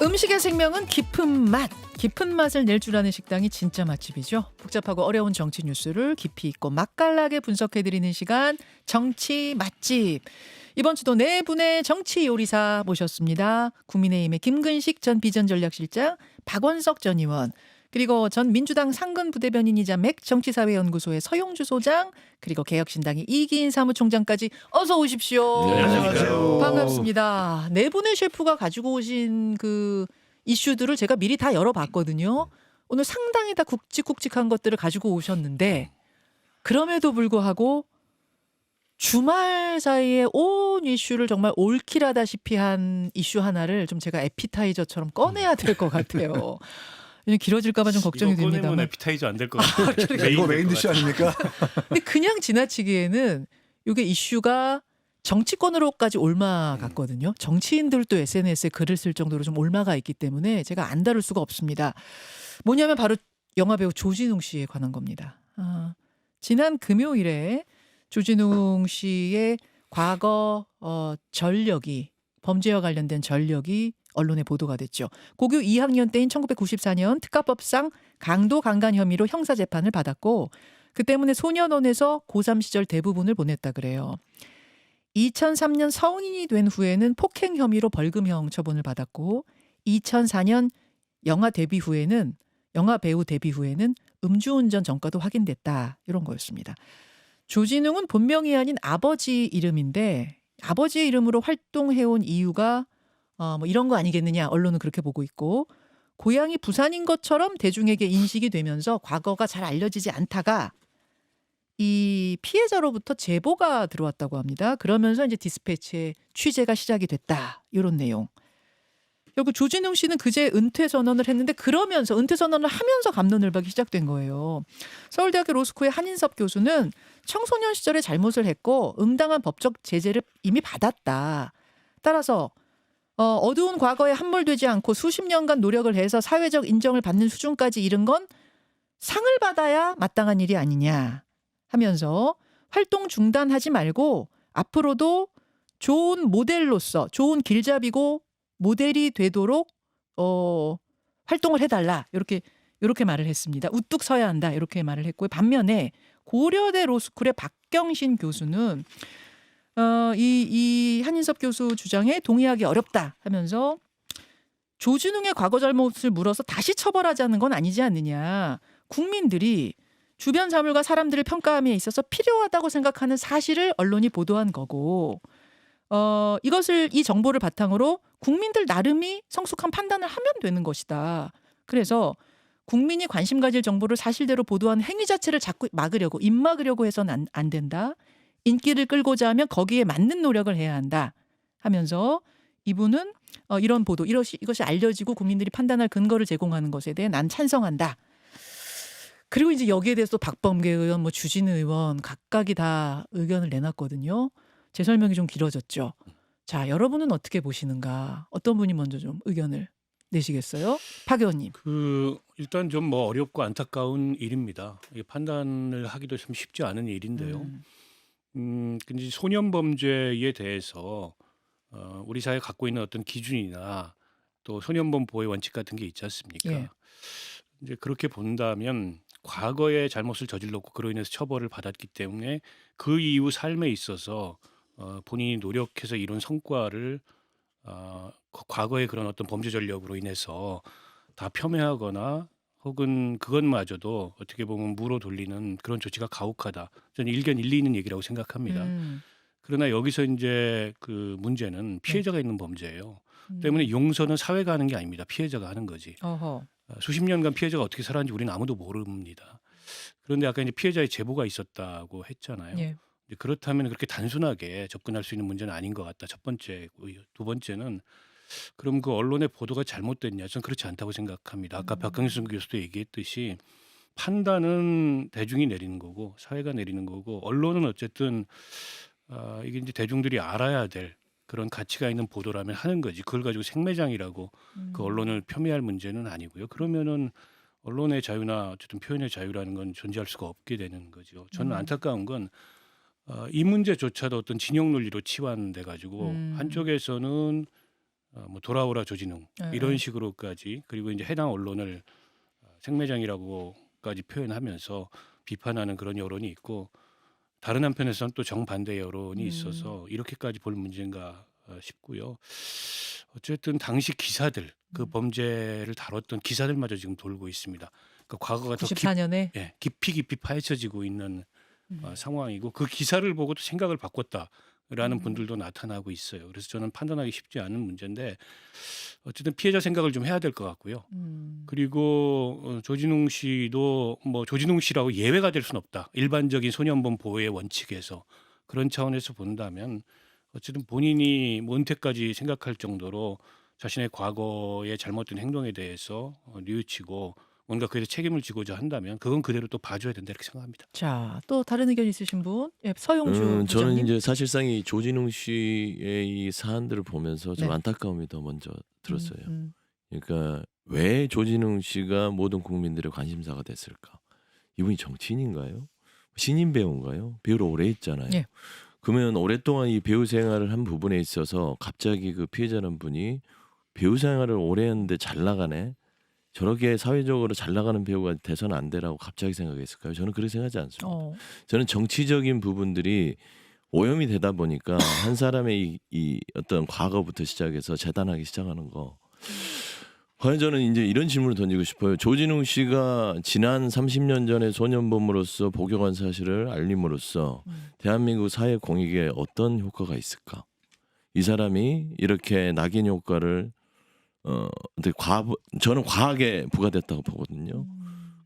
음식의 생명은 깊은 맛. 깊은 맛을 낼 줄 아는 식당이 진짜 맛집이죠. 복잡하고 어려운 정치 뉴스를 깊이 있고 맛깔나게 분석해드리는 시간, 정치 맛집. 이번 주도 네 분의 정치 요리사 모셨습니다. 국민의힘의 김근식 전 비전전략실장, 박원석 전 의원, 그리고 전 민주당 상근 부대변인이자 맥 정치사회연구소의 서용주 소장, 그리고 개혁신당의 이기인 사무총장까지 어서 오십시오. 네, 안녕하세요. 반갑습니다. 네 분의 셰프가 가지고 오신 그 이슈들을 제가 미리 다 열어봤거든요. 오늘 상당히 다 굵직굵직한 것들을 가지고 오셨는데 그럼에도 불구하고 주말 사이에 온 이슈를 정말 올킬하다시피 한 이슈 하나를 좀 제가 에피타이저처럼 꺼내야 될 것 같아요. 길어질까 봐 좀 걱정이 이거 꺼내면 됩니다만. 에피타이저 안 될 것 같아요. 이거 메인 디시 아닙니까? 근데 그냥 지나치기에는 이게 이슈가 정치권으로까지 옮아갔거든요. 정치인들도 SNS에 글을 쓸 정도로 좀 옮아가 있기 때문에 제가 안 다룰 수가 없습니다. 뭐냐면 바로 영화배우 조진웅 씨에 관한 겁니다. 지난 금요일에 조진웅 씨의 과거 전력이, 범죄와 관련된 전력이 언론에 보도가 됐죠. 고교 2학년 때인 1994년 특가법상 강도 강간 혐의로 형사재판을 받았고 그 때문에 소년원에서 고3 시절 대부분을 보냈다 그래요. 2003년 성인이 된 후에는 폭행 혐의로 벌금형 처분을 받았고 2004년 영화 배우 데뷔 후에는 음주운전 전과도 확인됐다. 이런 거였습니다. 조진웅은 본명이 아닌 아버지 이름인데 아버지의 이름으로 활동해온 이유가 뭐 이런 거 아니겠느냐, 언론은 그렇게 보고 있고, 고향이 부산인 것처럼 대중에게 인식이 되면서 과거가 잘 알려지지 않다가 이 피해자로부터 제보가 들어왔다고 합니다. 그러면서 이제 디스패치의 취재가 시작이 됐다. 이런 내용. 결국 조진웅 씨는 그제 은퇴 선언을 했는데 그러면서 은퇴 선언을 하면서 갑론을박이 시작된 거예요. 서울대학교 로스쿨의 한인섭 교수는 청소년 시절에 잘못을 했고 응당한 법적 제재를 이미 받았다. 따라서 어두운 과거에 함몰되지 않고 수십 년간 노력을 해서 사회적 인정을 받는 수준까지 이른 건 상을 받아야 마땅한 일이 아니냐 하면서 활동 중단하지 말고 앞으로도 좋은 모델로서 좋은 길잡이고 모델이 되도록 활동을 해달라, 이렇게 말을 했습니다. 우뚝 서야 한다, 이렇게 말을 했고요. 반면에 고려대 로스쿨의 박경신 교수는 이 한인섭 교수 주장에 동의하기 어렵다 하면서 조진웅의 과거 잘못을 물어서 다시 처벌하자는 건 아니지 않느냐. 국민들이 주변 사물과 사람들을 평가함에 있어서 필요하다고 생각하는 사실을 언론이 보도한 거고 이 정보를 바탕으로 국민들 나름이 성숙한 판단을 하면 되는 것이다. 그래서 국민이 관심 가질 정보를 사실대로 보도한 행위 자체를 자꾸 입 막으려고 해서는 안 된다. 인기를 끌고자 하면 거기에 맞는 노력을 해야 한다 하면서 이분은 이런 보도, 이것이 알려지고 국민들이 판단할 근거를 제공하는 것에 대해 난 찬성한다. 그리고 이제 여기에 대해서 박범계 의원, 주진우 의원 각각이 다 의견을 내놨거든요. 제 설명이 좀 길어졌죠. 자, 여러분은 어떻게 보시는가? 어떤 분이 먼저 좀 의견을 내시겠어요? 박 의원님. 일단 좀 어렵고 안타까운 일입니다. 이게 판단을 하기도 참 쉽지 않은 일인데요. 근데 소년 범죄에 대해서 우리 사회가 갖고 있는 어떤 기준이나 또 소년범 보호의 원칙 같은 게 있지 않습니까? 예. 이제 그렇게 본다면 과거에 잘못을 저질렀고 그로 인해서 처벌을 받았기 때문에 그 이후 삶에 있어서 본인이 노력해서 이룬 성과를 과거의 그런 어떤 범죄 전력으로 인해서 다 폄훼하거나 혹은 그것마저도 어떻게 보면 무로 돌리는 그런 조치가 가혹하다. 저는 일견 일리 있는 얘기라고 생각합니다. 그러나 여기서 이제 그 문제는 피해자가 있는 범죄예요. 때문에 용서는 사회가 하는 게 아닙니다. 피해자가 하는 거지. 어허. 수십 년간 피해자가 어떻게 살았는지 우리는 아무도 모릅니다. 그런데 아까 이제 피해자의 제보가 있었다고 했잖아요. 예. 그렇다면 그렇게 단순하게 접근할 수 있는 문제는 아닌 것 같다. 첫 번째고요. 두 번째는 그럼 그 언론의 보도가 잘못됐냐? 저는 그렇지 않다고 생각합니다. 아까 박경순 교수도 얘기했듯이 판단은 대중이 내리는 거고 사회가 내리는 거고 언론은 어쨌든 이게 이제 대중들이 알아야 될 그런 가치가 있는 보도라면 하는 거지. 그걸 가지고 생매장이라고 그 언론을 폄훼할 문제는 아니고요. 그러면은 언론의 자유나 어쨌든 표현의 자유라는 건 존재할 수가 없게 되는 거죠. 저는 안타까운 건 이 문제조차도 어떤 진영 논리로 치환돼 가지고 한쪽에서는 뭐 돌아오라 조진웅 예, 이런 예. 식으로까지 그리고 이제 해당 언론을 생매장이라고까지 표현하면서 비판하는 그런 여론이 있고 다른 한편에서는 또 정반대 여론이 있어서 이렇게까지 볼 문제인가 싶고요. 어쨌든 당시 기사들 그 범죄를 다뤘던 기사들마저 지금 돌고 있습니다. 그 과거가 더 94년에 깊이 파헤쳐지고 있는 상황이고 그 기사를 보고도 생각을 바꿨다라는 분들도 나타나고 있어요. 그래서 저는 판단하기 쉽지 않은 문제인데 어쨌든 피해자 생각을 좀 해야 될 것 같고요. 그리고 조진웅 씨도 뭐 조진웅 씨라고 예외가 될 수는 없다. 일반적인 소년범 보호의 원칙에서 그런 차원에서 본다면 어쨌든 본인이 뭐 은퇴까지 생각할 정도로 자신의 과거의 잘못된 행동에 대해서 뉘우치고 뭔가 그에 책임을 지고자 한다면 그건 그대로 또 봐줘야 된다 이렇게 생각합니다. 자, 또 다른 의견 있으신 분? 예, 서용주 저는 부장님. 이제 사실상 이 조진웅 씨의 이 사안들을 보면서 좀 네. 안타까움이 더 먼저 들었어요. 음. 그러니까 왜 조진웅 씨가 모든 국민들의 관심사가 됐을까? 이분이 정치인인가요? 신인 배우인가요? 배우를 오래 했잖아요. 예. 그러면 오랫동안 이 배우 생활을 한 부분에 있어서 갑자기 그 피해자는 분이 배우 생활을 오래 했는데 잘 나가네. 저렇게 사회적으로 잘 나가는 배우가 돼서는 안 되라고 갑자기 생각했을까요? 저는 그렇게 생각하지 않습니다. 저는 정치적인 부분들이 오염이 되다 보니까 한 사람의 이 어떤 과거부터 시작해서 재단하기 시작하는 거. 과연 저는 이제 이런 질문을 던지고 싶어요. 조진웅 씨가 지난 30년 전에 소년범으로서 복역한 사실을 알림으로써 대한민국 사회 공익에 어떤 효과가 있을까? 이 사람이 이렇게 낙인 효과를 저는 과하게 부과됐다고 보거든요.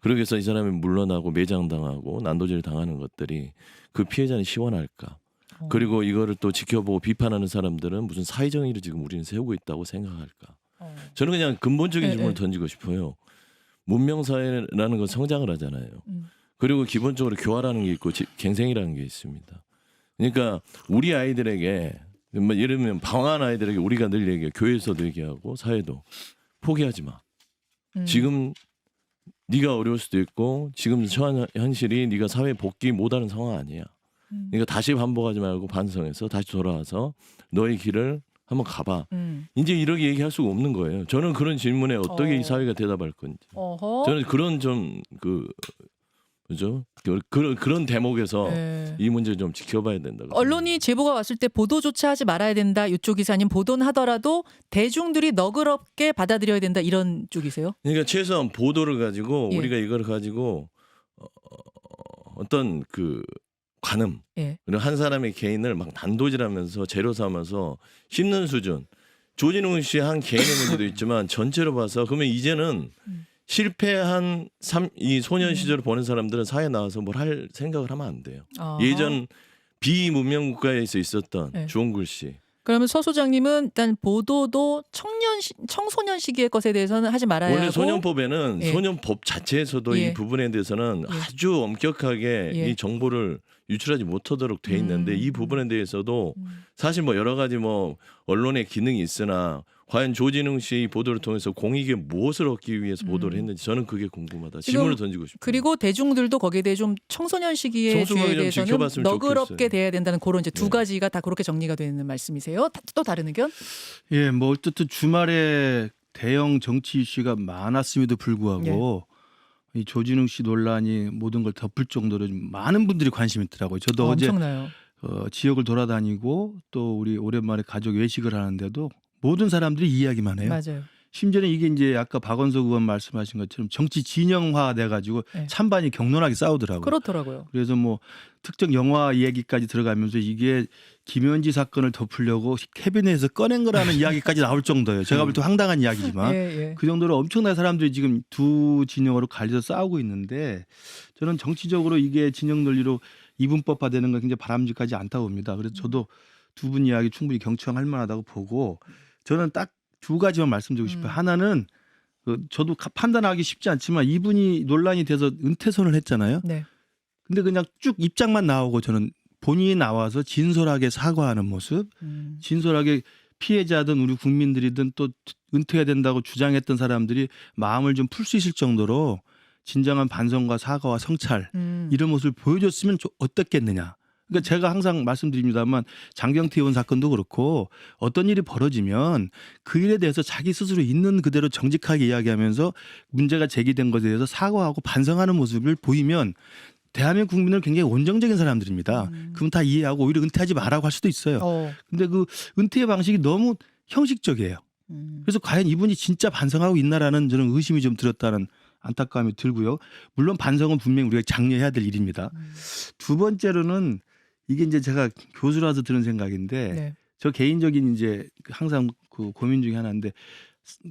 그러기 위해서 이 사람이 물러나고 매장당하고 난도질 당하는 것들이 그 피해자는 시원할까? 그리고 이거를 또 지켜보고 비판하는 사람들은 무슨 사회정의를 지금 우리는 세우고 있다고 생각할까? 저는 그냥 근본적인 질문을 던지고 싶어요. 문명사회라는 건 성장을 하잖아요. 그리고 기본적으로 교화라는 게 있고 갱생이라는 게 있습니다. 그러니까 우리 아이들에게 뭐 예를 들면 방황한 아이들에게 우리가 늘 얘기해요. 교회에서도 얘기하고 사회도 포기하지 마. 지금 네가 어려울 수도 있고 지금 처한 현실이 네가 사회 복귀 못하는 상황 아니야. 그러니까 다시 반복하지 말고 반성해서 다시 돌아와서 너의 길을 한번 가봐. 이제 이렇게 얘기할 수가 없는 거예요. 저는 그런 질문에 어떻게 이 사회가 대답할 건지. 저는 그런 좀 그죠? 그런 대목에서 이 문제 좀 지켜봐야 된다. 언론이 제보가 왔을 때 보도조차 하지 말아야 된다. 이쪽 기사님 보도는 하더라도 대중들이 너그럽게 받아들여야 된다. 이런 쪽이세요? 그러니까 최소한 보도를 가지고 예. 우리가 이걸 가지고 어떤 그 관음 예. 그리고 한 사람의 개인을 막 단도질하면서 재료 삼아서 씹는 수준. 조진웅 씨 한 개인의 문제도 있지만 전체로 봐서 그러면 이제는 실패한 이 소년 시절을 보낸 사람들은 사회에 나와서 뭘 할 생각을 하면 안 돼요. 예전 비문명 국가에서 있었던 네. 주홍글 씨. 그러면 서 소장님은 일단 보도도 청소년 시기의 것에 대해서는 하지 말아야 원래 하고 소년법에는 예. 소년법 자체에서도 예. 이 부분에 대해서는 예. 아주 엄격하게 예. 이 정보를 유출하지 못하도록 돼 있는데 이 부분에 대해서도 사실 뭐 여러 가지 뭐 언론의 기능이 있으나 과연 조진웅 씨 보도를 통해서 공익에 무엇을 얻기 위해서 보도를 했는지 저는 그게 궁금하다. 질문을 던지고 싶어요. 그리고 대중들도 거기에 대해 좀 청소년 시기의 성숙하게 죄에 좀 대해서는 지켜봤으면 너그럽게 좋겠어요. 돼야 된다는 그런 이제 두 네. 가지가 다 그렇게 정리가 되는 말씀이세요? 또 다른 의견? 예, 뭐 어쨌든 주말에 대형 정치 이슈가 많았음에도 불구하고 이 조진웅 씨 논란이 모든 걸 덮을 정도로 좀 많은 분들이 관심이 있더라고요. 저도 어제 엄청나요. 지역을 돌아다니고 또 우리 오랜만에 가족 외식을 하는데도 모든 사람들이 이야기만 해요. 맞아요. 심지어는 이게 이제 아까 박원석 의원 말씀하신 것처럼 정치 진영화 돼가지고 네. 찬반이 격렬하게 싸우더라고요. 그렇더라고요. 그래서 뭐 특정 영화 얘기까지 들어가면서 이게 김현지 사건을 덮으려고 캐비넷에서 꺼낸 거라는 이야기까지 나올 정도예요. 제가 볼 때 황당한 이야기지만 예. 그 정도로 엄청난 사람들이 지금 두 진영으로 갈려서 싸우고 있는데 저는 정치적으로 이게 진영 논리로 이분법화되는 건 굉장히 바람직하지 않다고 봅니다. 그래서 저도 두 분 이야기 충분히 경청할 만하다고 보고 저는 딱 두 가지만 말씀드리고 싶어요. 하나는 저도 판단하기 쉽지 않지만 이분이 논란이 돼서 은퇴선을 했잖아요. 네. 근데 그냥 쭉 입장만 나오고 저는 본인이 나와서 진솔하게 사과하는 모습, 진솔하게 피해자든 우리 국민들이든 또 은퇴해야 된다고 주장했던 사람들이 마음을 좀 풀 수 있을 정도로 진정한 반성과 사과와 성찰 이런 모습을 보여줬으면 어떻겠느냐. 그러니까 제가 항상 말씀드립니다만 장경태 의원 사건도 그렇고 어떤 일이 벌어지면 그 일에 대해서 자기 스스로 있는 그대로 정직하게 이야기하면서 문제가 제기된 것에 대해서 사과하고 반성하는 모습을 보이면 대한민국 국민은 굉장히 온정적인 사람들입니다. 그럼 다 이해하고 오히려 은퇴하지 말라고 할 수도 있어요. 근데 그 은퇴의 방식이 너무 형식적이에요. 그래서 과연 이분이 진짜 반성하고 있나라는 저는 의심이 좀 들었다는 안타까움이 들고요. 물론 반성은 분명히 우리가 장려해야 될 일입니다. 두 번째로는 이게 이제 제가 교수라서 드는 생각인데 네. 저 개인적인 이제 항상 그 고민 중에 하나인데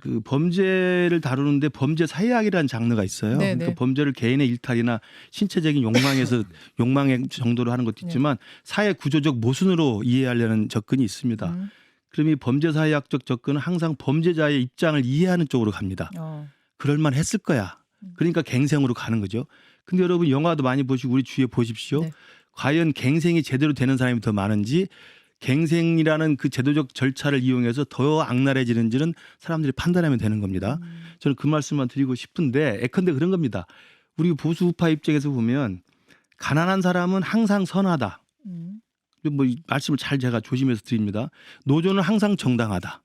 그 범죄를 다루는데 범죄 사회학이라는 장르가 있어요. 네네. 그러니까 범죄를 개인의 일탈이나 신체적인 욕망에서 욕망의 정도로 하는 것도 있지만 사회 구조적 모순으로 이해하려는 접근이 있습니다. 그럼 이 범죄 사회학적 접근은 항상 범죄자의 입장을 이해하는 쪽으로 갑니다. 그럴만 했을 거야. 그러니까 갱생으로 가는 거죠. 근데 여러분 영화도 많이 보시고 우리 주위에 보십시오. 네. 과연 갱생이 제대로 되는 사람이 더 많은지 갱생이라는 그 제도적 절차를 이용해서 더 악랄해지는지는 사람들이 판단하면 되는 겁니다. 저는 그 말씀만 드리고 싶은데 예컨대 그런 겁니다. 우리 보수 우파 입장에서 보면 가난한 사람은 항상 선하다. 뭐 말씀을 잘 제가 조심해서 드립니다. 노조는 항상 정당하다.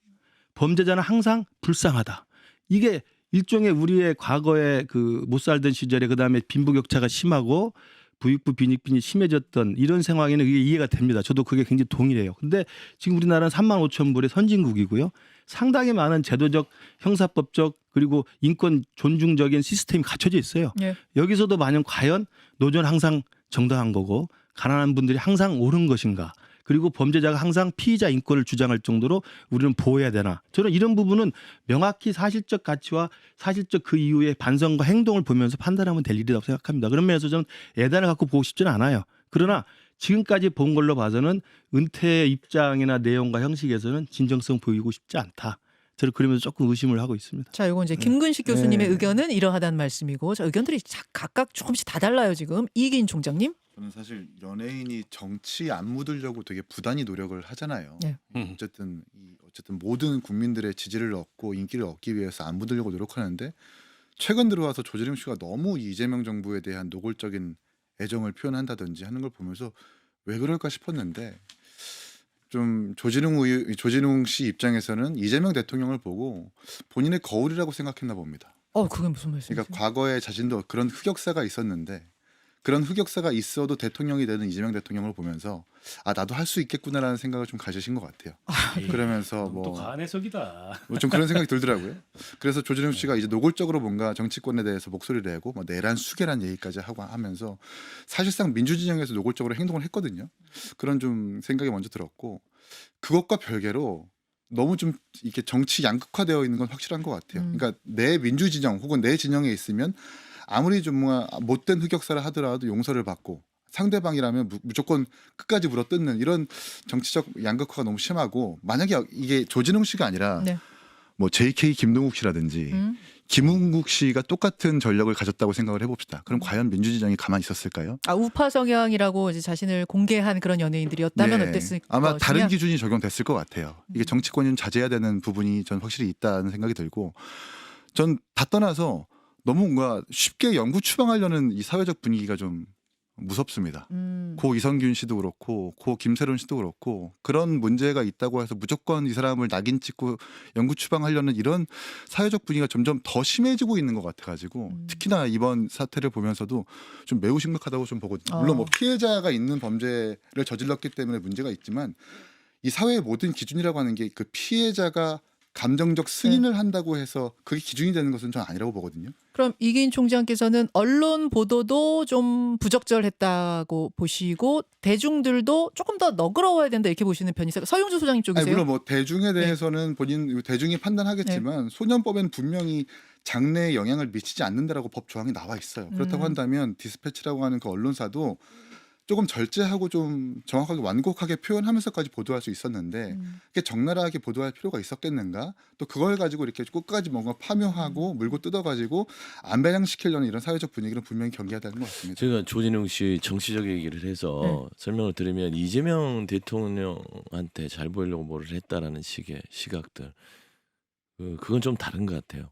범죄자는 항상 불쌍하다. 이게 일종의 우리의 과거에 그 못 살던 시절에 그다음에 빈부격차가 심하고 부익부 빈익빈이 심해졌던 이런 상황에는 그게 이해가 됩니다. 저도 그게 굉장히 동일해요. 근데 지금 우리나라는 3만 5천 불의 선진국이고요. 상당히 많은 제도적, 형사법적 그리고 인권 존중적인 시스템이 갖춰져 있어요. 네. 여기서도 만약 과연 노조는 항상 정당한 거고 가난한 분들이 항상 옳은 것인가. 그리고 범죄자가 항상 피의자 인권을 주장할 정도로 우리는 보호해야 되나. 저는 이런 부분은 명확히 사실적 가치와 사실적 그 이후의 반성과 행동을 보면서 판단하면 될 일이라고 생각합니다. 그런 면에서 저는 예단을 갖고 보고 싶지는 않아요. 그러나 지금까지 본 걸로 봐서는 은퇴의 입장이나 내용과 형식에서는 진정성 보이고 싶지 않다. 저는 그러면서 조금 의심을 하고 있습니다. 자, 이건 이제 김근식 교수님의 네. 의견은 이러하다는 말씀이고, 자, 의견들이 각각 조금씩 다 달라요 지금. 이기인 총장님. 저는 사실 연예인이 정치 안 묻으려고 되게 부단히 노력을 하잖아요. 네. 어쨌든 모든 국민들의 지지를 얻고 인기를 얻기 위해서 안 묻으려고 노력하는데 최근 들어와서 조재룡 씨가 너무 이 이재명 정부에 대한 노골적인 애정을 표현한다든지 하는 걸 보면서 왜 그럴까 싶었는데 좀 조진웅 씨 입장에서는 이재명 대통령을 보고 본인의 거울이라고 생각했나 봅니다. 그게 무슨 말씀이세요? 그러니까 과거에 자신도 그런 흑역사가 있었는데 그런 흑역사가 있어도 대통령이 되는 이재명 대통령을 보면서 아 나도 할 수 있겠구나라는 생각을 좀 가지신 것 같아요. 그러면서 또 뭐 과한 해석이다. 좀 그런 생각이 들더라고요. 그래서 조진웅 씨가 이제 노골적으로 뭔가 정치권에 대해서 목소리를 내고 뭐 내란 수계란 얘기까지 하고 하면서 사실상 민주진영에서 노골적으로 행동을 했거든요. 그런 좀 생각이 먼저 들었고 그것과 별개로 너무 좀 이렇게 정치 양극화되어 있는 건 확실한 것 같아요. 그러니까 내 민주진영 혹은 내 진영에 있으면 아무리 좀 뭔가 못된 흑역사를 하더라도 용서를 받고 상대방이라면 무조건 끝까지 물어뜯는 이런 정치적 양극화가 너무 심하고 만약에 이게 조진웅 씨가 아니라 네. 뭐 JK 김동욱 씨라든지 김웅국 씨가 똑같은 전력을 가졌다고 생각을 해봅시다. 그럼 과연 민주진영이 가만히 있었을까요? 우파 성향이라고 이제 자신을 공개한 그런 연예인들이었다면 네. 어땠을 아마 것이냐? 다른 기준이 적용됐을 것 같아요. 이게 정치권이 좀 자제해야 되는 부분이 전 확실히 있다는 생각이 들고 전 다 떠나서 너무 뭔가 쉽게 영구 추방하려는 이 사회적 분위기가 좀 무섭습니다. 고 이성균 씨도 그렇고 고 김세론 씨도 그렇고 그런 문제가 있다고 해서 무조건 이 사람을 낙인 찍고 영구 추방하려는 이런 사회적 분위기가 점점 더 심해지고 있는 것 같아가지고 특히나 이번 사태를 보면서도 좀 매우 심각하다고 좀 보거든요. 물론 뭐 피해자가 있는 범죄를 저질렀기 때문에 문제가 있지만 이 사회의 모든 기준이라고 하는 게 그 피해자가 감정적 승인을 한다고 해서 그게 기준이 되는 것은 전 아니라고 보거든요. 그럼 이기인 총장께서는 언론 보도도 좀 부적절했다고 보시고 대중들도 조금 더 너그러워야 된다 이렇게 보시는 편이세요? 서용주 소장님 쪽이세요? 물론 뭐 대중에 대해서는 대중이 판단하겠지만 소년법에는 분명히 장래에 영향을 미치지 않는다라고 법 조항이 나와 있어요. 그렇다고 한다면 디스패치라고 하는 그 언론사도 조금 절제하고 좀 정확하게 완곡하게 표현하면서까지 보도할 수 있었는데 그게 적나라하게 보도할 필요가 있었겠는가? 또 그걸 가지고 이렇게 끝까지 뭔가 파묘하고 물고 뜯어가지고 안 배양시키려는 이런 사회적 분위기는 분명히 경계해야 되는 것 같습니다. 제가 조진웅 씨 정치적 얘기를 해서 설명을 드리면 이재명 대통령한테 잘 보이려고 뭐를 했다라는 식의 시각들 그건 좀 다른 것 같아요.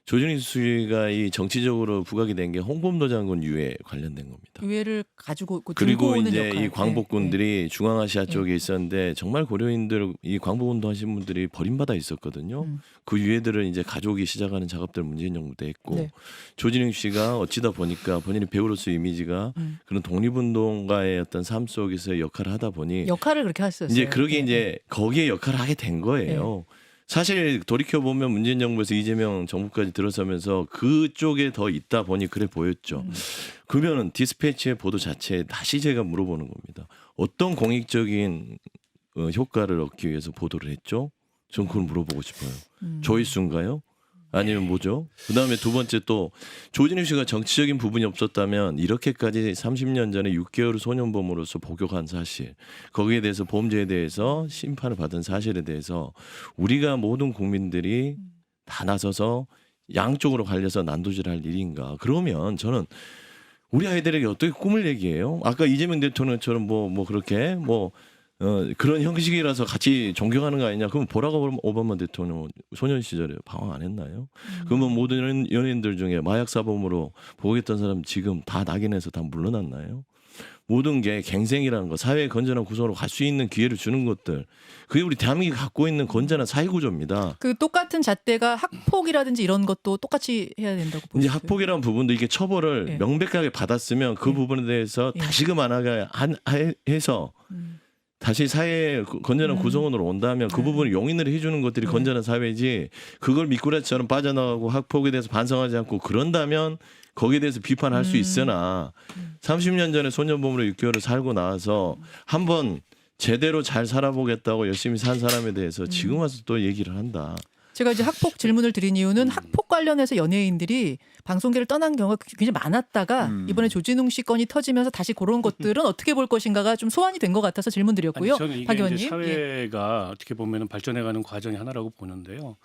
조준익 씨가 이 정치적으로 부각이 된 게 홍범도 장군 유해 관련된 겁니다. 유해를 가지고 들고 그리고 오는 이제 역할. 이 광복군들이 중앙아시아 예. 쪽에 있었는데 정말 고려인들 이 광복운동 하신 분들이 버림받아 있었거든요. 음. 그 유해들을 이제 가족이 시작하는 작업들 문재인 정부 때 했고 네. 조진웅 씨가 어찌다 보니까 본인이 배우로서 이미지가 그런 독립운동가의 어떤 삶 속에서 역할을 하다 보니 역할을 그렇게 하셨어요. 이제 그러게 네. 이제 거기에 역할을 하게 된 거예요. 사실 돌이켜 보면 문재인 정부에서 이재명 정부까지 들어서면서 그쪽에 더 있다 보니 그래 보였죠. 그러면 디스패치의 보도 자체에 다시 제가 물어보는 겁니다. 어떤 공익적인 효과를 얻기 위해서 보도를 했죠? 전 그걸 물어보고 싶어요. 조회수인가요? 아니면 뭐죠? 그다음에 두 번째 또 조진우 씨가 정치적인 부분이 없었다면 이렇게까지 30년 전에 6개월 소년범으로서 복역한 사실, 거기에 대해서 보험제에 대해서 심판을 받은 사실에 대해서 우리가 모든 국민들이 다 나서서 양쪽으로 갈려서 난도질할 일인가? 그러면 저는 우리 아이들에게 어떻게 꿈을 얘기해요? 아까 이재명 대통령처럼 뭐 그렇게 그런 형식이라서 같이 존경하는 거 아니냐? 그럼 보라가 오바마 대통령 소년 시절에 방황 안 했나요? 그러면 모든 연예인들 중에 마약 사범으로 보겠던 사람 지금 다 낙인해서 다 물러났나요? 모든 게 갱생이라는 거, 사회의 건전한 구성으로 갈 수 있는 기회를 주는 것들, 그게 우리 대한민국이 갖고 있는 건전한 사회 구조입니다. 그 똑같은 잣대가 학폭이라든지 이런 것도 똑같이 해야 된다고 보세요. 이제 학폭이라는 부분도 이게 처벌을 예. 명백하게 받았으면 그 예. 부분에 대해서 예. 다시금 안 하게 해서 다시 사회의 건전한 구성원으로 온다면 그 부분을 용인을 해주는 것들이 건전한 사회지, 그걸 미꾸라지처럼 빠져나가고 학폭에 대해서 반성하지 않고 그런다면 거기에 대해서 비판할 수 있으나 30년 전에 소년범으로 6개월을 살고 나와서 한번 제대로 잘 살아보겠다고 열심히 산 사람에 대해서 지금 와서 또 얘기를 한다. 제가 이제 학폭 질문을 드린 이유는 학폭 관련해서 연예인들이 방송계를 떠난 경우가 굉장히 많았다가 이번에 조진웅 씨 건이 터지면서 다시 그런 것들은 어떻게 볼 것인가가 좀 소환이 된 것 같아서 질문드렸고요. 아니, 저는 이게 박 이제 의원님. 예. 사회가 어떻게 보면 발전해가는 과정이 하나라고 보는데요.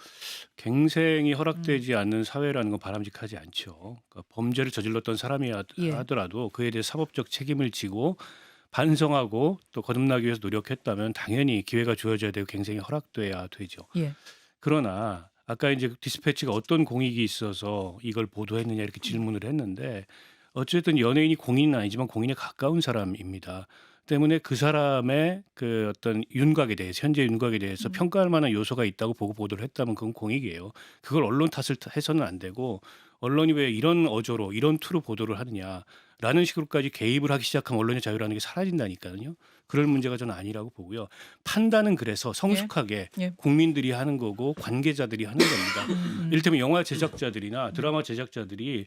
갱생이 허락되지 않는 사회라는 건 바람직하지 않죠. 그러니까 범죄를 저질렀던 사람이 예. 하더라도 그에 대해 사법적 책임을 지고 반성하고 또 거듭나기 위해서 노력했다면 당연히 기회가 주어져야 되고 갱생이 허락돼야 되죠. 예. 그러나 아까 이제 디스패치가 어떤 공익이 있어서 이걸 보도했느냐 이렇게 질문을 했는데, 어쨌든 연예인이 공인은 아니지만 공인에 가까운 사람입니다. 때문에 그 사람의 그 어떤 윤곽에 대해서, 현재 윤곽에 대해서 평가할 만한 요소가 있다고 보고 보도를 했다면 그건 공익이에요. 그걸 언론 탓을 해서는 안 되고, 언론이 왜 이런 어조로 이런 투로 보도를 하느냐라는 식으로까지 개입을 하기 시작하면 언론의 자유라는 게 사라진다니까요. 그럴 문제가 저는 아니라고 보고요. 판단은 그래서 성숙하게 예. 국민들이 하는 거고 관계자들이 하는 겁니다. 이를테면 영화 제작자들이나 드라마 제작자들이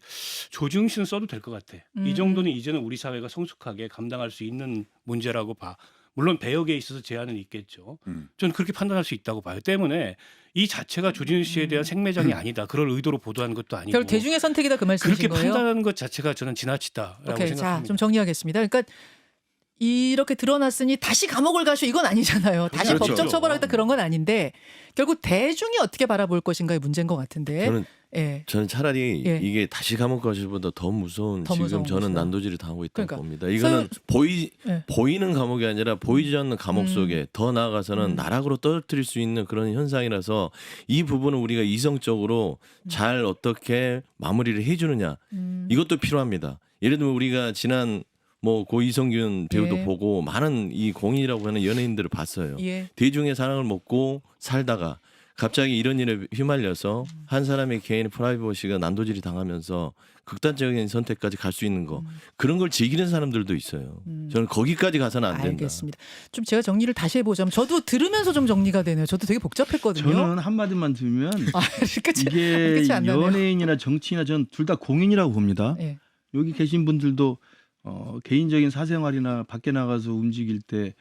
조지웅 씨는 써도 될 것 같아. 이 정도는 이제는 우리 사회가 성숙하게 감당할 수 있는 문제라고 봐. 물론 배역에 있어서 제한은 있겠죠. 저는 그렇게 판단할 수 있다고 봐요. 때문에 이 자체가 조진웅 씨에 대한 생매장이 아니다. 그럴 의도로 보도한 것도 아니고. 결국 대중의 선택이다 그 말씀이신 그렇게 거예요? 판단하는 것 자체가 저는 지나치다라고 오케이, 생각합니다. 자, 좀 정리하겠습니다. 그러니까 이렇게 드러났으니 다시 감옥을 가시오 이건 아니잖아요. 다시 그렇죠. 법적 처벌하겠다 그런 건 아닌데 결국 대중이 어떻게 바라볼 것인가의 문제인 것 같은데. 저는 차라리 예. 이게 다시 감옥 가시보다 더 무서운 더 지금 무서운 저는 것이다. 난도질을 당하고 있다고 그러니까. 봅니다. 이거는 예. 보이는 감옥이 아니라 보이지 않는 감옥 속에 더 나아가서는 나락으로 떨어뜨릴 수 있는 그런 현상이라서 이 부분은 우리가 이성적으로 잘 어떻게 마무리를 해주느냐 이것도 필요합니다. 예를 들면 우리가 지난 고 이성균 배우도 예. 보고 많은 이 공인이라고 하는 연예인들을 봤어요. 예. 대중의 사랑을 먹고 살다가 갑자기 이런 일에 휘말려서 한 사람의 개인 프라이버시가 난도질이 당하면서 극단적인 선택까지 갈 수 있는 거 그런 걸 즐기는 사람들도 있어요. 저는 거기까지 가서는 안 된다. 알겠습니다. 좀 제가 정리를 다시 해보자면 저도 들으면서 좀 정리가 되네요. 저도 되게 복잡했거든요. 저는 한마디만 들면 끝이 이게 안 나네요. 연예인이나 정치인이나 저는 둘 다 공인이라고 봅니다. 예. 여기 계신 분들도 개인적인 사생활이나 밖에 나가서 움직일 때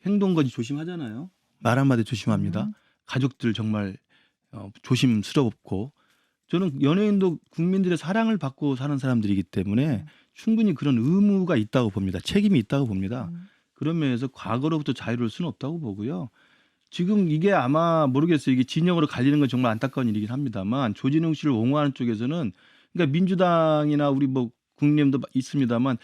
행동거지 조심하잖아요. 말 한마디 조심합니다. 가족들 정말 조심스럽고 저는 연예인도 국민들의 사랑을 받고 사는 사람들이기 때문에 충분히 그런 의무가 있다고 봅니다. 책임이 있다고 봅니다. 그런 면에서 과거로부터 자유로울 수는 없다고 보고요. 지금 이게 아마 모르겠어요. 이게 진영으로 갈리는 건 정말 안타까운 일이긴 합니다만 조진웅 씨를 옹호하는 쪽에서는 그러니까 민주당이나 우리 국민의힘도 있습니다만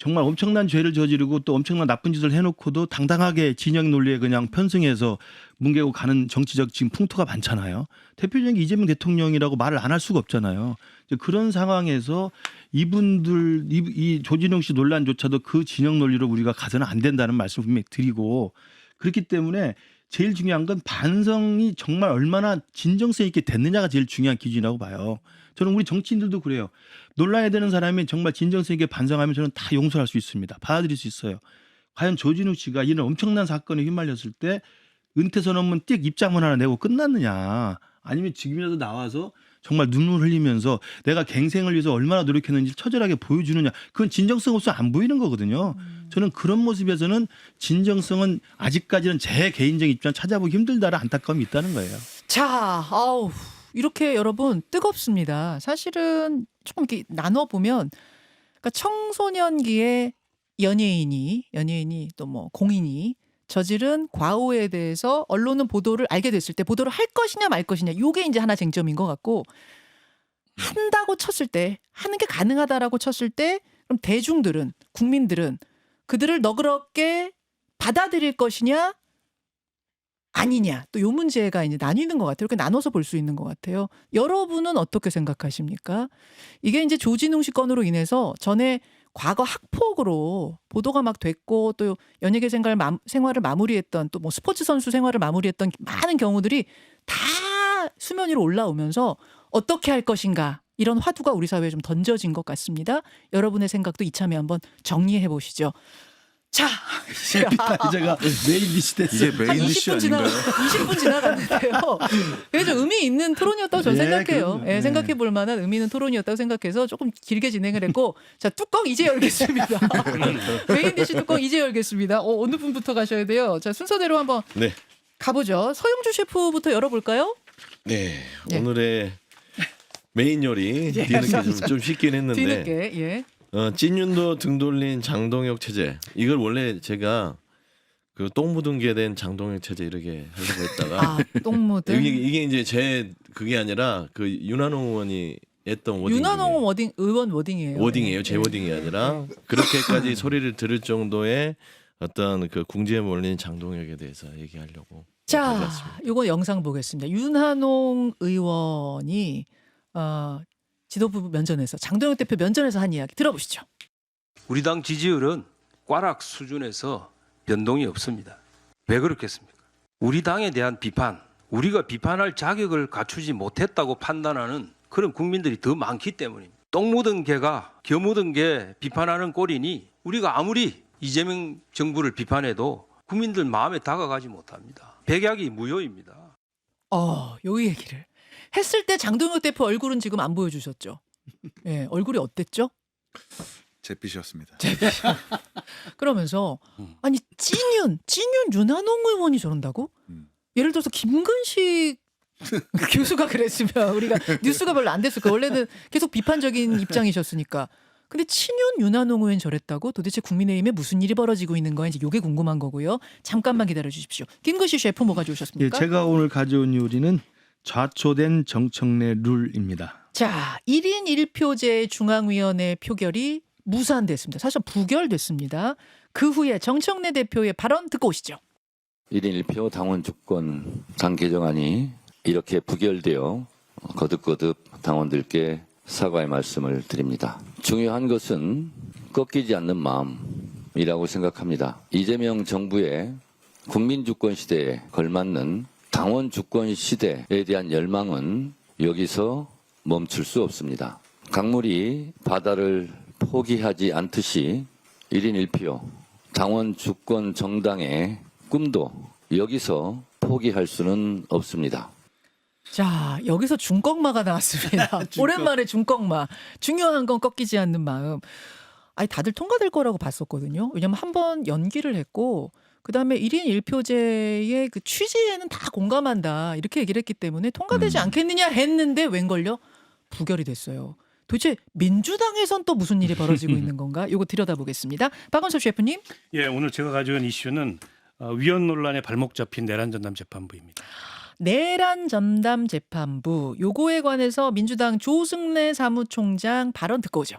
정말 엄청난 죄를 저지르고 또 엄청난 나쁜 짓을 해놓고도 당당하게 진영 논리에 그냥 편승해서 뭉개고 가는 정치적 지금 풍토가 많잖아요. 대표적인 게 이재명 대통령이라고 말을 안 할 수가 없잖아요. 이제 그런 상황에서 이분들 이 조진웅 씨 논란조차도 그 진영 논리로 우리가 가서는 안 된다는 말씀을 분명히 드리고, 그렇기 때문에 제일 중요한 건 반성이 정말 얼마나 진정성 있게 됐느냐가 제일 중요한 기준이라고 봐요. 저는 우리 정치인들도 그래요. 논란이 되는 사람이 정말 진정성 있게 반성하면 저는 다 용서할 수 있습니다. 받아들일 수 있어요. 과연 조진웅 씨가 이런 엄청난 사건에 휘말렸을 때 은퇴 선언문 띡 입장문 하나 내고 끝났느냐, 아니면 지금이라도 나와서 정말 눈물 흘리면서 내가 갱생을 위해서 얼마나 노력했는지 처절하게 보여주느냐, 그건 진정성 없어 안 보이는 거거든요. 저는 그런 모습에서는 진정성은 아직까지는 제 개인적인 입장 찾아보기 힘들다는 안타까움이 있다는 거예요. 자, 아우, 이렇게 여러분 뜨겁습니다. 사실은 조금 이렇게 나눠보면, 그러니까 청소년기에 연예인이 또 뭐 공인이 저지른 과오에 대해서 언론은 보도를 알게 됐을 때 보도를 할 것이냐 말 것이냐, 요게 이제 하나 쟁점인 것 같고, 한다고 쳤을 때, 하는 게 가능하다라고 쳤을 때, 그럼 대중들은, 국민들은 그들을 너그럽게 받아들일 것이냐 아니냐, 또 요 문제가 이제 나뉘는 것 같아요. 이렇게 나눠서 볼 수 있는 것 같아요. 여러분은 어떻게 생각하십니까? 이게 이제 조진웅 씨 건으로 인해서 전에 과거 학폭으로 보도가 막 됐고, 또 연예계 생활을 마무리했던, 또 뭐 스포츠 선수 생활을 마무리했던 많은 경우들이 다 수면 위로 올라오면서 어떻게 할 것인가, 이런 화두가 우리 사회에 좀 던져진 것 같습니다. 여러분의 생각도 이참에 한번 정리해 보시죠. 자, 제가 메인 디시 됐어요. 이게 메인 이슈 아닌가요? 20분 지나갔는데요. 그래서 의미 있는 토론이었다고 저는 예, 생각해요. 그럼요. 예, 예. 생각해 볼 만한 의미 있는 토론이었다고 생각해서 조금 길게 진행을 했고, 자, 뚜껑 이제 열겠습니다. 메인 디시 뚜껑 이제 열겠습니다. 어느 분부터 가셔야 돼요? 자, 순서대로 한번 네. 가보죠. 서영주 셰프부터 열어볼까요? 네. 예. 오늘의 메인 요리 예. 뒤늦게 좀 쉽긴 했는데 뒤늦게, 예. 찐윤도 등 돌린 장동혁 체제, 이걸 원래 제가 그 똥 묻은 게 된 장동혁 체제 이렇게 하려고 했다가 아, 똥 묻은. 이게 이제 제 그게 아니라 그 윤한홍 의원이 했던 워딩 윤한홍 의원 워딩이에요. 워딩이에요. 제 예. 워딩이 아니라 그렇게까지 소리를 들을 정도의 어떤 그 궁지에 몰린 장동혁에 대해서 얘기하려고 자, 가져왔습니다. 이거 영상 보겠습니다. 윤한홍 의원이 지도부 면전에서, 장동혁 대표 면전에서 한 이야기 들어보시죠. 우리 당 지지율은 꽈락 수준에서 변동이 없습니다. 왜 그렇겠습니까? 우리 당에 대한 비판, 우리가 비판할 자격을 갖추지 못했다고 판단하는 그런 국민들이 더 많기 때문입니다. 똥 묻은 개가 겨 묻은 개 비판하는 꼴이니 우리가 아무리 이재명 정부를 비판해도 국민들 마음에 다가가지 못합니다. 백약이 무효입니다. 요 얘기를 했을 때 장동혁 대표 얼굴은 지금 안 보여주셨죠? 예, 얼굴이 어땠죠? 잿빛이었습니다. 그러면서 아니 찐윤 윤한홍 의원이 저런다고? 예를 들어서 김근식 교수가 그랬으면 우리가 뉴스가 별로 안 됐을 거예요. 원래는 계속 비판적인 입장이셨으니까. 근데 친윤 윤한홍 의원 저랬다고? 도대체 국민의힘에 무슨 일이 벌어지고 있는 거야? 이제 요게 궁금한 거고요. 잠깐만 기다려 주십시오. 김근식 셰프 뭐 예, 가져오셨습니까? 제가 오늘 가져온 요리는 좌초된 정청래 룰입니다. 자, 1인 1표제 중앙위원회 표결이 무산됐습니다. 사실 부결됐습니다. 그 후에 정청래 대표의 발언 듣고 오시죠. 1인 1표 당원 주권 당 개정안이 이렇게 부결되어 거듭거듭 당원들께 사과의 말씀을 드립니다. 중요한 것은 꺾이지 않는 마음이라고 생각합니다. 이재명 정부의 국민주권 시대에 걸맞는 당원 주권 시대에 대한 열망은 여기서 멈출 수 없습니다. 강물이 바다를 포기하지 않듯이 1인 1표 당원 주권 정당의 꿈도 여기서 포기할 수는 없습니다. 자, 여기서 중꺾마가 나왔습니다. 오랜만에 중꺾마. 중요한 건 꺾이지 않는 마음. 아니, 다들 통과될 거라고 봤었거든요. 왜냐면 한 번 연기를 했고, 그 다음에 1인 1표제의 그 취지에는 다 공감한다, 이렇게 얘기를 했기 때문에 통과되지 않겠느냐 했는데 웬걸요? 부결이 됐어요. 도대체 민주당에선 또 무슨 일이 벌어지고 있는 건가? 이거 들여다보겠습니다. 박원석 셰프님. 예, 오늘 제가 가져온 이슈는 위헌 논란에 발목 잡힌 내란 전담 재판부입니다. 내란 전담 재판부, 요거에 관해서 민주당 조승래 사무총장 발언 듣고 오죠.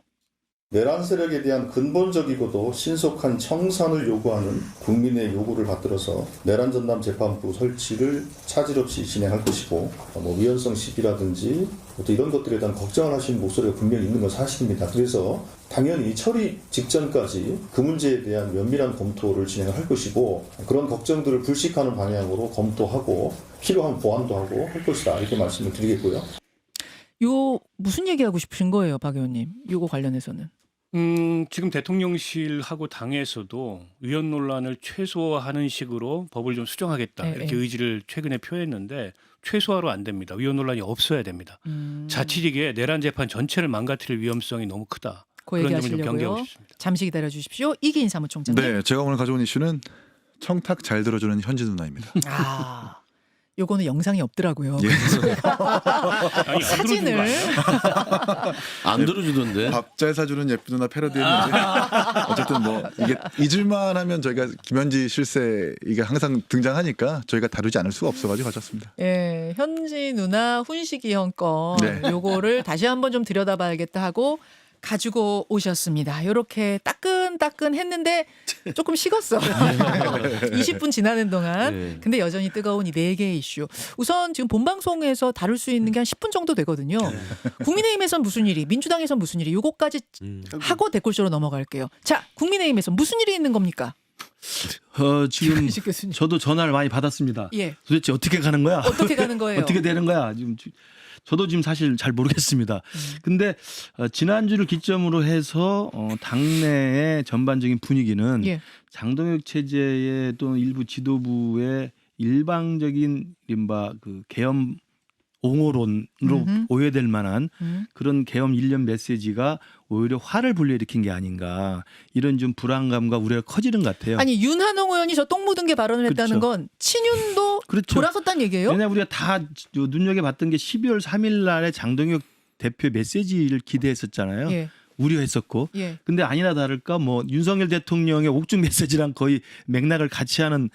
내란 세력에 대한 근본적이고도 신속한 청산을 요구하는 국민의 요구를 받들어서 내란 전담 재판부 설치를 차질 없이 진행할 것이고 위헌성 시비라든지 또 이런 것들에 대한 걱정을 하시는 목소리가 분명히 있는 건 사실입니다. 그래서 당연히 처리 직전까지 그 문제에 대한 면밀한 검토를 진행할 것이고 그런 걱정들을 불식하는 방향으로 검토하고 필요한 보완도 하고 할 것이다 이렇게 말씀을 드리겠고요. 요 무슨 얘기하고 싶으신 거예요, 박 의원님? 요거 관련해서는. 지금 대통령실하고 당에서도 위헌 논란을 최소화하는 식으로 법을 좀 수정하겠다 네, 이렇게 네. 의지를 최근에 표했는데 최소화로 안 됩니다. 위헌 논란이 없어야 됩니다. 자칫 이게 내란 재판 전체를 망가뜨릴 위험성이 너무 크다. 그 그런 점을 좀 경계하고 얘기하시려고요. 싶습니다. 잠시 기다려 주십시오. 이기인 사무총장님. 네, 제가 오늘 가져온 이슈는 청탁 잘 들어주는 현지 누나입니다. 아, 요거는 영상이 없더라고요. 예. 아니, 사진을 안 들어주던데. 밥 잘 사주는 예쁜 누나 패러디했는데 어쨌든 뭐 이게 잊을만 하면 저희가 김현지 실세 이게 항상 등장하니까 저희가 다루지 않을 수가 없어가지고 가져왔습니다. 예, 현지 누나 훈식이 형 건 네. 요거를 다시 한번 좀 들여다봐야겠다 하고 가지고 오셨습니다. 요렇게 따끈따끈 했는데 조금 식었어. 20분 지나는 동안. 네. 근데 여전히 뜨거운 이 4개의 이슈. 우선 지금 본방송에서 다룰 수 있는 게 한 10분 정도 되거든요. 국민의힘에선 무슨 일이, 민주당에선 무슨 일이, 요거까지 하고 댓글쇼로 넘어갈게요. 자, 국민의힘에선 무슨 일이 있는 겁니까? 지금 김현식 교수님. 저도 전화를 많이 받았습니다. 예. 도대체 어떻게 가는 거야? 어떻게 가는 거예요? 어떻게 되는 거야? 지금 저도 지금 사실 잘 모르겠습니다. 근데 지난주를 기점으로 해서 당내의 전반적인 분위기는 예. 장동혁 체제의 또 일부 지도부의 일방적인 이른바 그 계엄 옹호론으로 음흠. 오해될 만한 음. 그런 계엄 일련 메시지가 오히려 화를 불러일으킨 게 아닌가 이런 좀 불안감과 우려가 커지는 것 같아요. 아니 윤한홍 의원이 저 똥 묻은 게 발언을 했다는 그렇죠. 건 친윤도 그렇죠. 돌아섰다는 얘기예요? 왜냐 우리가 다 눈여겨봤던 게 12월 3일 날에 장동혁 대표 메시지를 기대했었잖아요. 예. 우려했었고. 예. 근데 아니나 다를까 뭐 윤석열 대통령의 옥중 메시지랑 거의 맥락을 같이 하는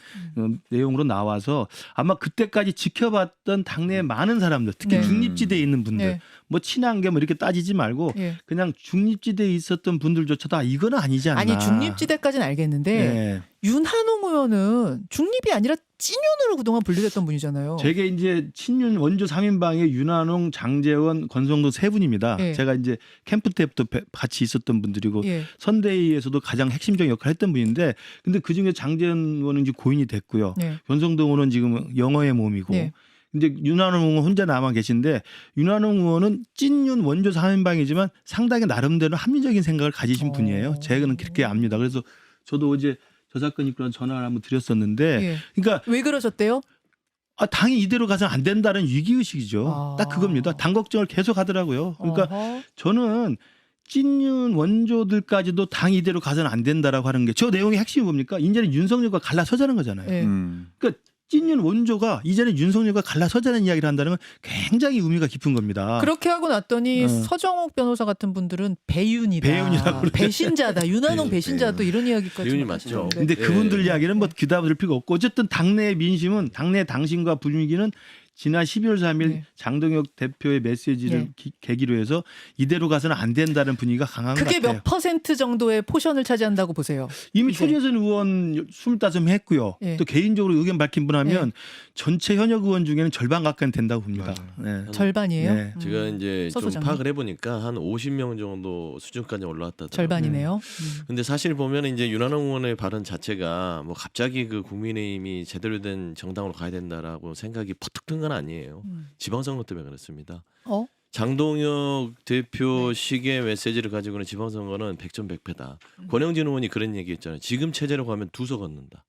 내용으로 나와서 아마 그때까지 지켜봤던 당내의 많은 사람들 특히 네. 중립지대에 있는 분들 예. 뭐 친한계 뭐 이렇게 따지지 말고 예. 그냥 중립지대에 있었던 분들조차도 이건 아니지 않나. 아니 중립지대까지는 알겠는데 네. 윤한홍 의원은 중립이 아니라 찐윤으로 그동안 분류됐던 분이잖아요. 제게 이제 친윤 원조 3인방의 윤한홍, 장제원, 권성동 세 분입니다. 예. 제가 이제 캠프 때부터 같이 있었던 분들이고 예. 선대위에서도 가장 핵심적인 역할을 했던 분인데 근데 그중에 장제원 의원은 이제 고인이 됐고요. 네. 권성동 의원은 지금 영어의 몸이고 네. 근데 윤한홍 의원 혼자 남아 계신데 윤한홍 의원은 찐윤 원조 3인방이지만 상당히 나름대로 합리적인 생각을 가지신 분이에요. 제가는 그렇게 압니다. 그래서 저도 어제 저 사건 있고 전화를 한번 드렸었는데 예. 그러니까 왜 그러셨대요? 당이 이대로 가서는 안 된다는 위기의식이죠. 아. 딱 그겁니다. 당 걱정을 계속 하더라고요. 그러니까 어허. 저는 찐윤 원조들까지도 당 이대로 가서는 안 된다라고 하는 게 저 내용의 핵심이 뭡니까? 이제는 윤석열과 갈라서자는 거잖아요. 예. 그러니까 찐윤 원조가 이제는 윤석열과 갈라서자는 이야기를 한다는 건 굉장히 의미가 깊은 겁니다. 그렇게 하고 났더니 어. 서정옥 변호사 같은 분들은 배윤이다. 배윤이라고 그러죠. 배신자다. 윤한홍 네, 배신자 또 이런 이야기까지 배윤이 막 맞죠. 하시던데. 근데 예. 그분들 이야기는 뭐 귀담아 들을 필요가 없고 어쨌든 당내의 민심은 당내 당신과 분위기는 지난 12월 3일 네. 장동혁 대표의 메시지를 네. 계기로 해서 이대로 가서는 안 된다는 분위기가 강한 것 그게 같아요. 몇 퍼센트 정도의 포션을 차지한다고 보세요? 이미 이제. 초재선 의원 25명 했고요. 예. 또 개인적으로 의견 밝힌 분 하면 전체 현역 의원 중에는 절반 가까이 된다고 봅니다. 네. 절반이에요? 네. 제가 이제 서 좀 소장님. 파악을 해보니까 한 50명 정도 수준까지 올라왔다. 절반이네요. 근데 사실 보면 이제 윤한홍 의원의 발언 자체가 뭐 갑자기 그 국민의힘이 제대로 된 정당으로 가야 된다라고 생각이 퍼뜩 든 건 아니에요. 지방선거 때문에 그렇습니다. 어? 장동혁 대표식의 메시지를 가지고는 지방선거는 100점 100패다. 권영진 의원이 그런 얘기했잖아요. 지금 체제로 가면 두서 걷는다.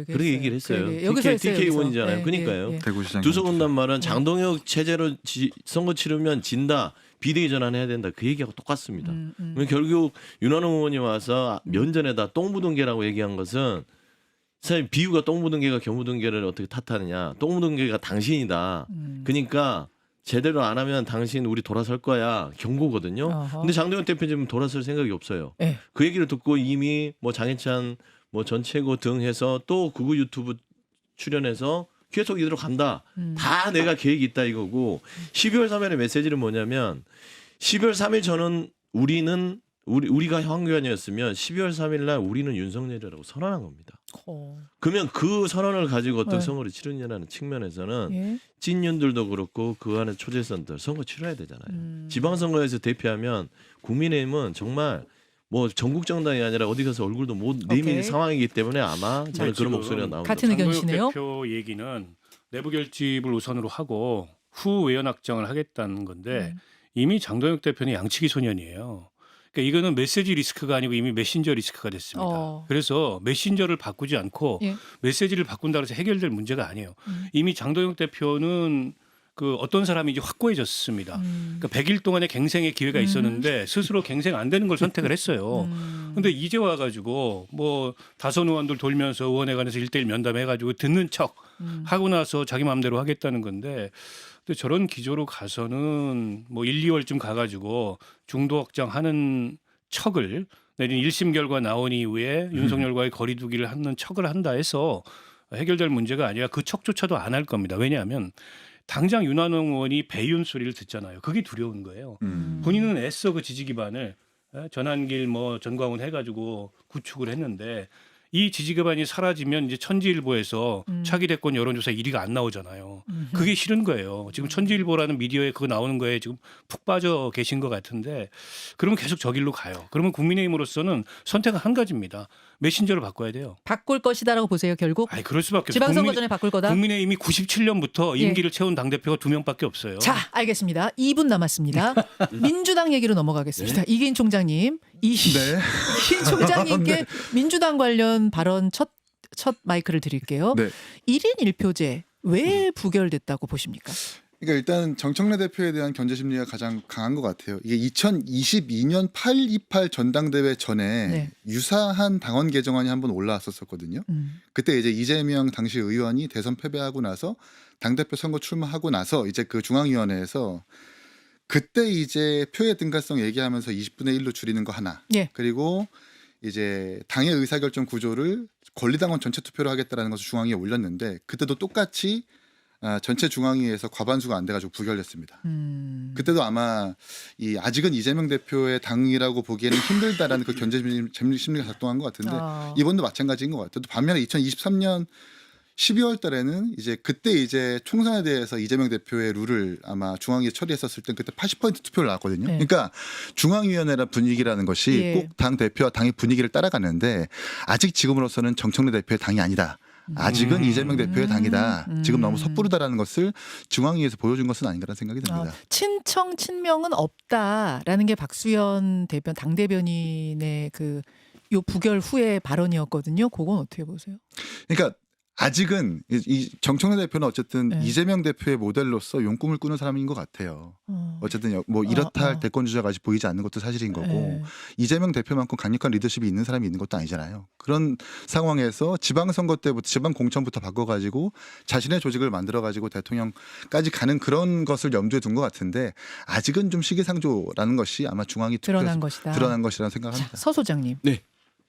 그렇게 얘기를 했어요. 여기서 했어요. TK 여기서. 의원이잖아요. 예, 그러니까요. 예, 예. 대구시장 두서 건단 말은 장동혁 체제로 선거 치르면 진다. 비대위 전환해야 된다. 그 얘기하고 똑같습니다. 그러면 결국 윤한홍 의원이 와서 면전에다 똥 묻은 개라고 얘기한 것은 사실 비유가 똥 묻은 개가 겨 묻은 개를 어떻게 탓하느냐. 똥 묻은 개가 당신이다. 그러니까 제대로 안 하면 당신 우리 돌아설 거야. 경고거든요. 어허. 근데 장동혁 대표는 돌아설 생각이 없어요. 예. 그 얘기를 듣고 이미 뭐 장해찬 뭐 전 최고 등 해서 또 극우 유튜브 출연해서 계속 이대로 간다. 다 내가 계획이 있다 이거고 12월 3일의 메시지는 뭐냐면 12월 3일 저는 우리가 황교안이었으면 12월 3일 날 우리는 윤석열이라고 선언한 겁니다. 그러면 그 선언을 가지고 어떤 네. 선거를 치르냐는 측면에서는 예. 찐윤들도 그렇고 그 안에 초재선들 선거 치러야 되잖아요. 지방선거에서 대표하면 국민의힘은 정말 뭐 전국 정당이 아니라 어디 가서 얼굴도 못 내밀 오케이. 상황이기 때문에 아마 저는 그런 지금 목소리가 나옵니다. 같은 의견이시네요. 대표 얘기는 내부 결집을 우선으로 하고 후 외연 확정을 하겠다는 건데 이미 장동혁 대표는 양치기 소년이에요. 그러니까 이거는 메시지 리스크가 아니고 이미 메신저 리스크가 됐습니다. 그래서 메신저를 바꾸지 않고 예. 메시지를 바꾼다고 해서 해결될 문제가 아니에요. 이미 장동혁 대표는 그 어떤 사람인지 확고해졌습니다. 그러니까 100일 동안의 갱생의 기회가 있었는데 스스로 갱생 안 되는 걸 선택을 했어요. 근데 이제 와가지고 뭐 다선 의원들 돌면서 의원회관에서 1대1 면담해가지고 듣는 척 하고 나서 자기 마음대로 하겠다는 건데 근데 저런 기조로 가서는 뭐 1, 2월쯤 가가지고 중도 확장하는 척을 내린 1심 결과 나온 이후에 윤석열과의 거리두기를 하는 척을 한다 해서 해결될 문제가 아니라 그 척조차도 안 할 겁니다. 왜냐하면 당장 윤한홍 의원이 배윤 소리를 듣잖아요. 그게 두려운 거예요. 본인은 애써 그 지지 기반을 전한길 뭐 전광훈 해가지고 구축을 했는데 이 지지 기반이 사라지면 이제 천지일보에서 차기 대권 여론조사 1위가 안 나오잖아요. 그게 싫은 거예요. 지금 천지일보라는 미디어에 그거 나오는 거에 지금 푹 빠져 계신 것 같은데 그러면 계속 저 길로 가요. 그러면 국민의힘으로서는 선택은 한 가지입니다. 메신저를 바꿔야 돼요. 바꿀 것이다라고 보세요. 결국 아니 그럴 수밖에 없어요. 지방선거 전에 바꿀 거다. 국민의힘이 97년부터 예. 임기를 채운 당대표가 2명밖에 없어요. 자, 알겠습니다. 2분 남았습니다. 민주당 얘기로 넘어가겠습니다. 이기인 총장님, 이기인 총장님께 민주당 관련 발언 첫 마이크를 드릴게요. 네. 1인 1표제 왜 부결됐다고 보십니까? 그러니까 일단 정청래 대표에 대한 견제 심리가 가장 강한 것 같아요. 이게 2022년 8.28 전당대회 전에 네. 유사한 당원 개정안이 한번 올라왔었거든요. 그때 이제 이재명 당시 의원이 대선 패배하고 나서 당대표 선거 출마하고 나서 이제 그 중앙위원회에서 그때 이제 표의 등가성 얘기하면서 20분의 1로 줄이는 거 하나. 예. 그리고 이제 당의 의사결정 구조를 권리당원 전체 투표로 하겠다라는 것을 중앙위에 올렸는데 그때도 똑같이 전체 중앙위에서 과반수가 안 돼가지고 부결됐습니다. 그때도 아마 아직은 이재명 대표의 당이라고 보기에는 힘들다라는 그 견제 심리가 작동한 것 같은데 이번도 마찬가지인 것 같아요. 또 반면에 2023년 12월 달에는 이제 그때 이제 총선에 대해서 이재명 대표의 룰을 아마 중앙위에 처리했었을 때 그때 80% 투표를 나왔거든요. 네. 그러니까 중앙위원회라 분위기라는 것이 예. 꼭 당 대표와 당의 분위기를 따라가는데 아직 지금으로서는 정청래 대표의 당이 아니다. 아직은 이재명 대표의 당이다. 지금 너무 섣부르다라는 것을 중앙위에서 보여준 것은 아닌가라는 생각이 듭니다. 친청 친명은 없다라는 게 박수현 대변 당 대변인의 그 요 부결 후의 발언이었거든요. 그건 어떻게 보세요? 그러니까 아직은 이 정청래 대표는 어쨌든 네. 이재명 대표의 모델로서 용꿈을 꾸는 사람인 것 같아요. 어쨌든 뭐 이렇다 할 대권 주자가 아직 보이지 않는 것도 사실인 거고 네. 이재명 대표만큼 강력한 리더십이 있는 사람이 있는 것도 아니잖아요. 그런 상황에서 지방선거 때부터 지방 공천부터 바꿔가지고 자신의 조직을 만들어가지고 대통령까지 가는 그런 것을 염두에 둔 것 같은데 아직은 좀 시기상조라는 것이 아마 중앙이 드러난 것이다. 드러난 것이라는 생각합니다. 서 소장님.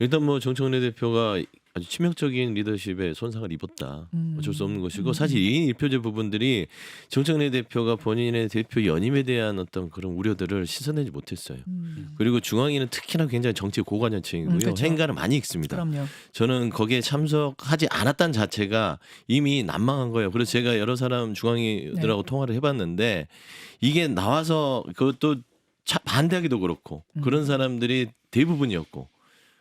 일단 뭐 정청래 대표가 아주 치명적인 리더십에 손상을 입었다. 어쩔 수 없는 것이고 사실 2인 1표제 부분들이 정청래 대표가 본인의 대표 연임에 대한 어떤 그런 우려들을 씻어내지 못했어요. 그리고 중앙위는 특히나 굉장히 정치 고관여층이고요. 그렇죠. 행간을 많이 읽습니다. 그럼요. 저는 거기에 참석하지 않았다는 자체가 이미 난망한 거예요. 그래서 제가 여러 사람 중앙위들하고 통화를 해봤는데 이게 나와서 그것도 반대하기도 그렇고 그런 사람들이 대부분이었고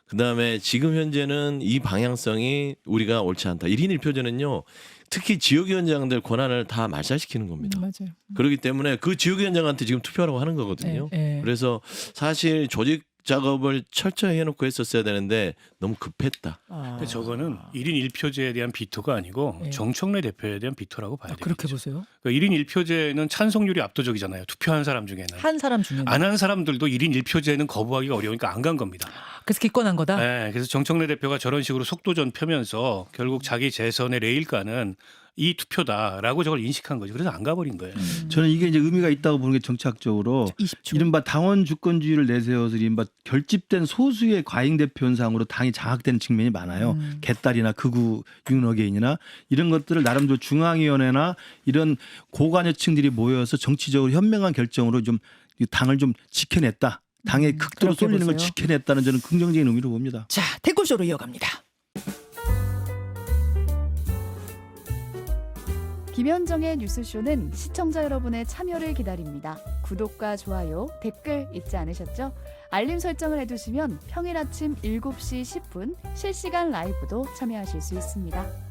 그다음에 지금 현재는 이 방향성이 우리가 옳지 않다. 1인 1표제는요. 특히 지역위원장들 권한을 다 말살시키는 겁니다. 맞아요. 그렇기 때문에 그 지역위원장한테 지금 투표하라고 하는 거거든요. 그래서 사실 조직 작업을 철저히 해놓고 했었어야 되는데 너무 급했다. 근데 저거는 1인 1표제에 대한 비토가 아니고 네. 정청래 대표에 대한 비토라고 봐야 돼요. 그렇게 보세요. 그러니까 1인 1표제는 찬성률이 압도적이잖아요. 투표한 사람 중에는. 한 사람 중에 안 한 사람들도 1인 1표제는 거부하기가 어려우니까 안 간 겁니다. 그래서 기권한 거다. 네, 그래서 정청래 대표가 저런 식으로 속도전 펴면서 결국 자기 재선의 레일가는 이 투표다라고 저걸 인식한 거죠. 그래서 안 가버린 거예요. 저는 이게 이제 의미가 있다고 보는 게 정치학적으로 20초. 이른바 당원 주권주의를 내세워서 이른바 결집된 소수의 과잉 대표 현상으로 당이 장악되는 측면이 많아요. 개딸이나 극우 윤어게인이나 이런 것들을 나름대로 중앙위원회나 이런 고관여층들이 모여서 정치적으로 현명한 결정으로 좀 이 당을 좀 지켜냈다. 당의 극도로 그렇게 쏠리는 걸 보세요. 지켜냈다는 저는 긍정적인 의미로 봅니다. 자, 탱고쇼로 이어갑니다. 김현정의 뉴스쇼는 시청자 여러분의 참여를 기다립니다. 구독과 좋아요, 댓글 잊지 않으셨죠? 알림 설정을 해두시면 평일 아침 7시 10분 실시간 라이브도 참여하실 수 있습니다.